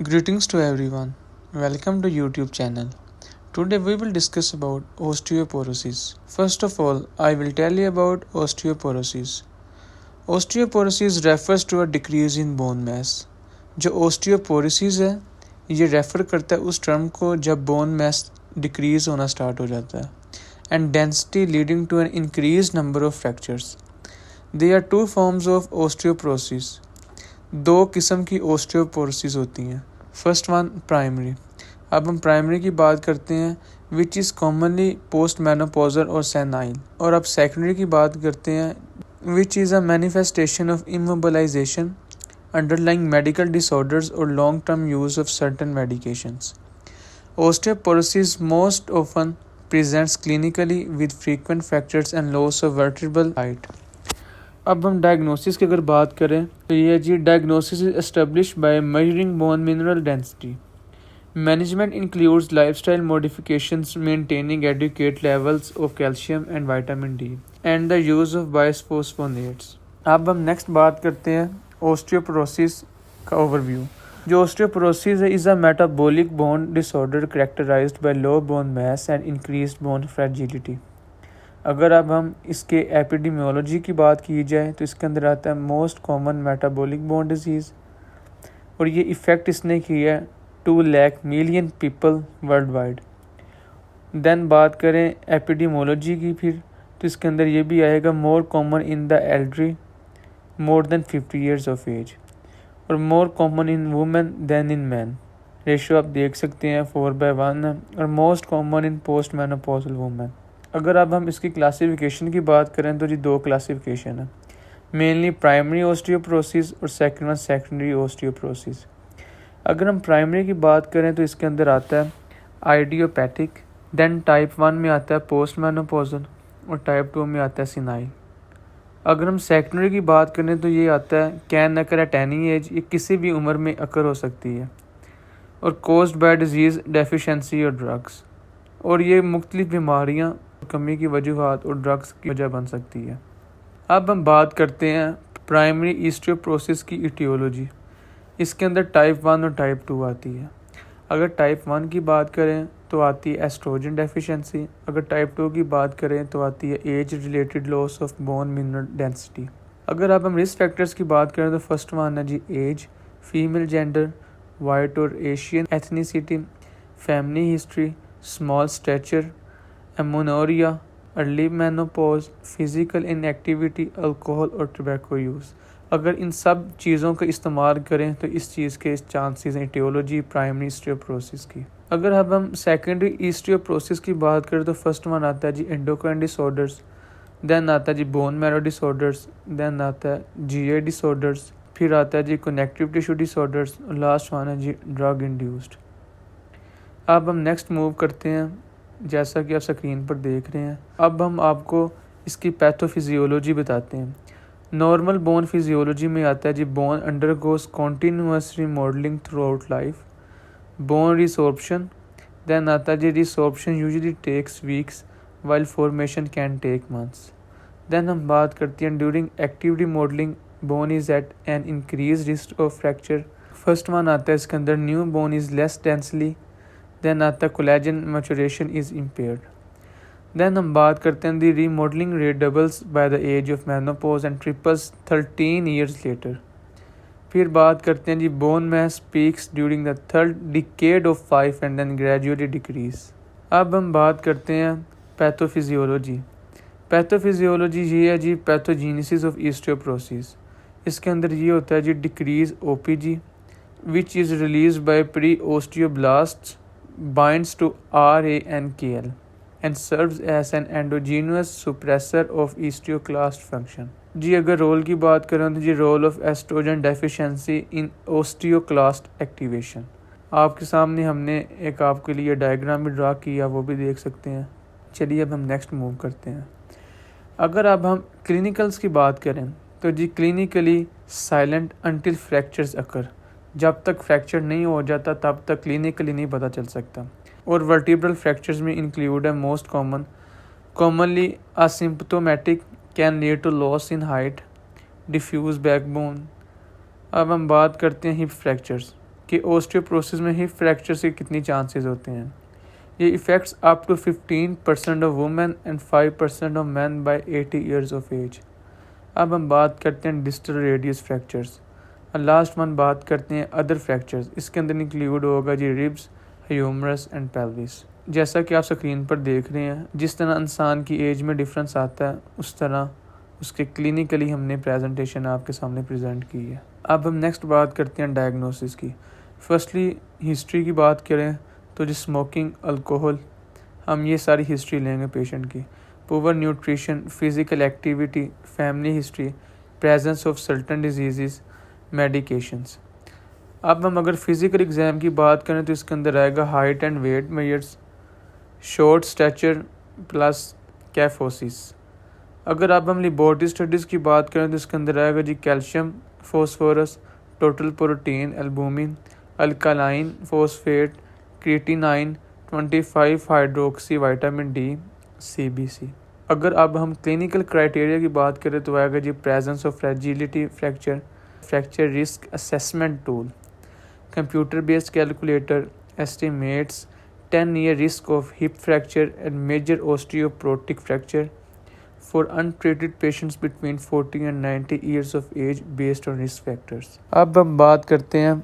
Greetings to everyone. Welcome to YouTube channel. Today we will discuss about osteoporosis. First of all, I will tell you about osteoporosis. Osteoporosis refers to a decrease in bone mass. जो osteoporosis है ये refer करता है उस term को जब bone mass decrease होना start हो जाता है and density leading to an increased number of fractures. There are two forms of osteoporosis. दो किस्म की ओस्टियोपोरोसिस होती हैं. First one primary. अब हम प्राइमरी की बात करते हैं which is commonly post menopausal और सेनाइल. और अब सेकेंडरी की बात करते हैं which is a manifestation of immobilisation underlying medical disorders और long term use of certain medications. Osteoporosis most often presents clinically with frequent fractures and loss of vertebral height. अब हम डायग्नोसिस की अगर बात करें तो ये जी diagnosis is established by measuring bone mineral density. Management includes lifestyle modifications maintaining adequate levels of calcium and vitamin D and the use of bisphosphonates. अब हम नेक्स्ट बात करते हैं ओस्टियोपोरोसिस का ओवरव्यू. जो ओस्टियोपोरोसिस है is a metabolic bone disorder characterized by low bone mass and increased bone fragility. अगर अब हम इसके एपिडेमियोलॉजी की बात की जाए तो इसके अंदर आता है most common metabolic bone disease और ये इफ़ेक्ट इसने किया है 2 lakh million people worldwide. Then बात करें एपिडेमियोलॉजी की फिर तो इसके अंदर ये भी आएगा more common in the elderly more than 50 years of age और more common in women than in man. Ratio आप देख सकते हैं 4/1 है और most common in post menopausal women. अगर अब हम इसकी क्लासिफिकेशन की बात करें तो जी 2 क्लासिफिकेशन है. मेनली प्राइमरी ओस्टियोपोरोसिस और सेकंड वन सेकेंडरी ओस्टियोपोरोसिस. अगर हम प्राइमरी की बात करें तो इसके अंदर आता है आइडियोपैथिक. देन टाइप 1 में आता है पोस्ट मेनोपॉजल और टाइप 2 में आता है सिनाइल. अगर हम सेकेंडरी की बात करें तो ये आता है can occur at any as. ये किसी भी उम्र में अकर हो सकती है और कोज्ड बाय डिजीज़ डेफिशिएंसी और ड्रग्स. और ये मुख्तलिफ बीमारियाँ कमी की वजूहात और ड्रग्स की वजह बन सकती है. अब हम बात करते हैं प्राइमरी ओस्टियोपोरोसिस की इटियोलॉजी. इसके अंदर टाइप 1 और टाइप 2 आती है. अगर टाइप 1 की बात करें तो आती है एस्ट्रोजन डेफिशिएंसी. अगर टाइप 2 की बात करें तो आती है age related loss of bone mineral density. अगर अब हम रिस्क फैक्टर्स की बात करें तो फर्स्ट वन है जी एज, फीमेल जेंडर, वाइट और Asian ethnicity, family history, small stature, amenorrhoea, early menopause, physical inactivity, alcohol और टबैको यूज़. अगर इन सब चीज़ों का इस्तेमाल करें तो इस चीज़ के चांसेस हैं इटियोलॉजी प्राइमरी ओस्टियोपोरोसिस की. अगर अब हम सेकेंडरी ओस्टियोपोरोसिस की बात करें तो फर्स्ट वन आता है जी एंडोक्राइन डिसऑर्डर्स, देन आता है जी बोन मैरो डिसऑर्डर्स, देन आता है जीआई डिसऑर्डर्स, फिर आता है जी कनेक्टिव टिश्यू डिसऑर्डर्स और लास्ट वन है जी ड्रग इंड्यूस्ड. अब हम नेक्स्ट मूव करते हैं जैसा कि आप स्क्रीन पर देख रहे हैं. अब हम आपको इसकी पैथोफिजियोलॉजी बताते हैं. नॉर्मल बोन फिजियोलॉजी में आता है जी bone undergoes continuous remodelling throughout life, bone resorption. Then आता है जी resorption usually takes weeks while formation can take months. Then हम बात करते हैं during active remodelling bone is at an increase risk of fracture. First one आता है इसके अंदर new bone is less densely. Then आता है collagen maturation is impaired. Then हम बात करते हैं the remodelling rate doubles bye the age of menopause and triples 13 years later. फिर बात करते हैं जी bone mass peaks during the third decade of 5 and then gradually decrease. अब हम बात करते हैं पैथोफिजियोलॉजी. पैथोफिजियोलॉजी ये है जी पैथोजेनेसिस ऑफ ओस्टियोपोरोसिस. इसके अंदर ये होता है जी decrease OPG which is release by pre osteoblasts, binds to RANKL and serves as an endogenous suppressor of osteoclast function. जी अगर रोल की बात करें तो जी role of oestrogen deficiency in osteoclast activation. आपके सामने हमने एक आपके लिए डायग्राम भी ड्रा किया, वो भी देख सकते हैं. चलिए अब हम नेक्स्ट मूव करते हैं. अगर अब हम क्लिनिकल्स की बात करें तो जी क्लिनिकली साइलेंट अंटिल फ्रैक्चर्स अकर. जब तक फ्रैक्चर नहीं हो जाता तब तक क्लिनिकली नहीं पता चल सकता. और वर्टिब्रल फ्रैक्चर्स में इंक्लूड है most commonly asymptomatic, can lead to loss in height, diffuse backbone. अब हम बात करते हैं हिप फ्रैक्चर्स कि ओस्टियोपोरोसिस में हिप फ्रैक्चर के कितनी चांसेस होते हैं। ये effects up to 15% of women and 5% of man by 80 years of age. अब हम बात करते हैं डिस्टल रेडियस फ्रैक्चर्स और लास्ट वन बात करते हैं अदर फ्रैक्चर्स। इसके अंदर इंक्लूड होगा जी रिब्स, ह्यूमरस एंड पेल्विस। जैसा कि आप स्क्रीन पर देख रहे हैं, जिस तरह इंसान की एज में डिफरेंस आता है उस तरह उसके क्लिनिकली हमने प्रेजेंटेशन आपके सामने प्रेजेंट की है। अब हम नेक्स्ट बात करते हैं डायग्नोसिस की। फर्स्टली हिस्ट्री की बात करें तो जो स्मोकिंग, अल्कोहल, हम ये सारी हिस्ट्री लेंगे पेशेंट की। Poor nutrition, physical activity, family history, presence of certain disease, medications. अब हम अगर फिज़िकल एग्ज़ाम की बात करें तो इसके अंदर आएगा height and weight measures, short stature plus kyphosis. अगर अब हम लेबोरेटरी स्टडीज़ की बात करें तो इसके अंदर आएगा जी calcium, phosphorus, total protein, albumin, alkaline phosphate, creatinine, 25 hydroxy vitamin D, CBC। अगर अब हम क्लिनिकल क्राइटेरिया की बात करें तो आएगा जी presence of fragility fracture, fracture risk assessment tool, computer based calculator estimates 10-year risk of hip fracture and major osteoporotic fracture for untreated patients between 40 and 90 years of age based on risk factors। अब हम बात करते हैं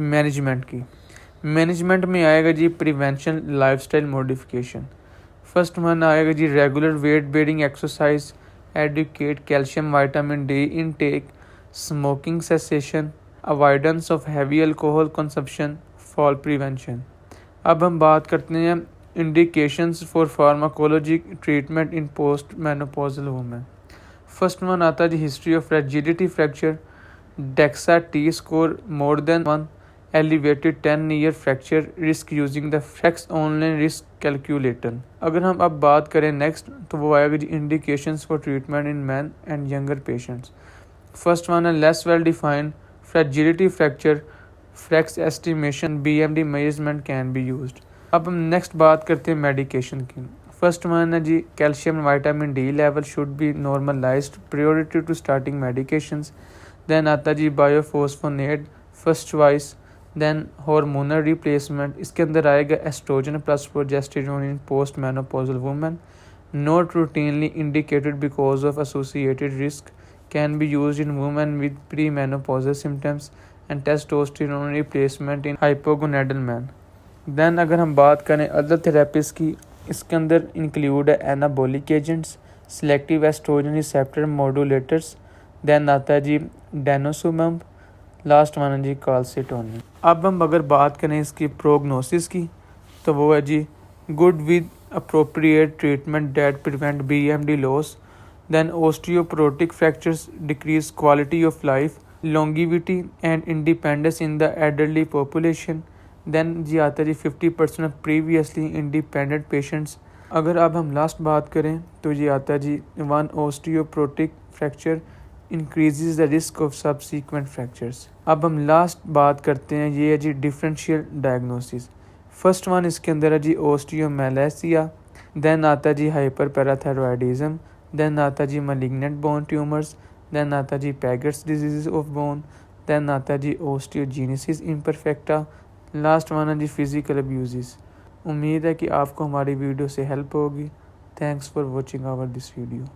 management की। Management में आएगा जी prevention, lifestyle modification. First one आएगा जी regular weight bearing exercise, educate calcium vitamin D intake, smoking cessation, avoidance of heavy alcohol consumption, fall prevention. अब हम बात करते हैं indications for pharmacology treatment in post menopausal women. First one आता है जी history of fragility fracture, DEXA T score more than 1, elevated 10-year fracture risk using the FRAX online risk calculator. अगर हम अब बात करें नेक्स्ट तो वो आएगा जी indications for treatment in men and younger patients. First one है less well defined fragility fracture, FRAX estimation, BMD measurement can be used. अब हम नेक्स्ट बात करते हैं मेडिकेशन की। फर्स्ट वन है जी calcium vitamin D level should be normalised priority to starting medications. Then आता जी biophosphonate first choice, then hormonal replacement. इसके अंदर आएगा oestrogen plus progesterone in post menopausal women, not routinely indicated because of associated risk, can be used in women with pre menopausal symptoms and testosterone replacement in hypogonadal men. Then अगर हम बात करें other therapies की, इसके अंदर include है anabolic agents, selective estrogen receptor modulators, then आता है जी डेनोसुमब, लास्ट वन है जी कैल्सिटोनिन। अब हम अगर बात करें इसकी प्रोग्नोसिस की तो वो है जी good with appropriate treatment that prevent BMD loss, then osteoporotic fractures decrease quality of life, longevity and independence in the elderly population। देन जी आता है जी 50% ऑफ प्रीवियसली इंडिपेंडेंट पेशेंट्स। अगर अब हम लास्ट बात करें तो ये आता है जी 1 osteoporotic fracture increases the risk of subsequent fractures. अब हम लास्ट बात करते हैं, ये है जी डिफरेंशियल डायग्नोसिस। फर्स्ट वन इसके अंदर है जी ओस्टियोमेलेसिया, देन आता है जी हाइपर पैराथायरॉयडिज्म, देन आता है जी मैलिग्नेंट बोन ट्यूमर्स, देन आता जी पैगेट्स डिजीज ऑफ बोन, देन आता जी ओस्टियोजेनेसिस इम्परफेक्टा, लास्ट वन है जी फिजिकल अब्यूज़। उम्मीद है कि आपको हमारी वीडियो से हेल्प होगी। Thanks for watching our this video.